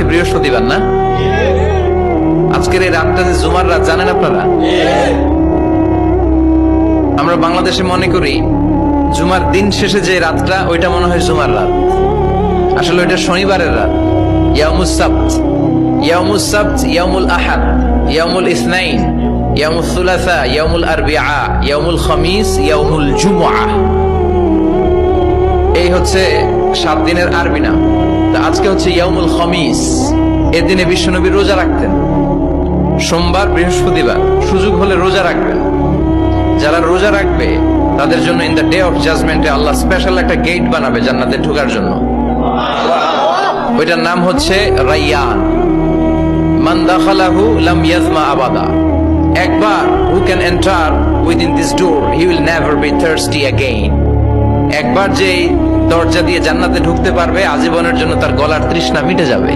আজকে বৃহস্পতিবার না? আজকের এই রাতটা যে জুমার রাত জানেন আপনারা? আমরা বাংলাদেশে মনে করি জুমার দিন শেষে যে রাতটা ওইটা মনে হয় জুমার রাত, আসলে ওইটা শনিবারের রাত। ইয়াউমুস সাবত, ইয়াউমুস সাবত, ইয়াউমুল আহাদ, ইয়াউমুল ইসনাইন, ইয়াউমুল সুলাসা, ইয়াউমুল আরবিআ, ইয়াউমুল খামিস, ইয়াউমুল জুমআ। এই হচ্ছে 7 দিনের আরবি নাম। তা আজকে হচ্ছে ইয়াউমুল খামিস। এর দিনে বিশ্বনবী রোজা রাখতেন। সোমবার, বৃহস্পতিবার সুযোগ হলে রোজা রাখবেন। যারা রোজা রাখবে তাদের জন্য ইন দ্য ডে অফ জাজমেন্টে আল্লাহ স্পেশাল একটা গেট বানাবে জান্নাতে ঢোকার জন্য। ওইটার নাম হচ্ছে রাইয়ান। মান দাখালাহু লাম ইয়াজমা আবাদা। একবার who can enter within this door he will never be thirsty again. একবার যে দরজা দিয়ে জান্নাতে ঢুকতে পারবে আজীবনের জন্য তার গলার তৃষ্ণা মিটে যাবে।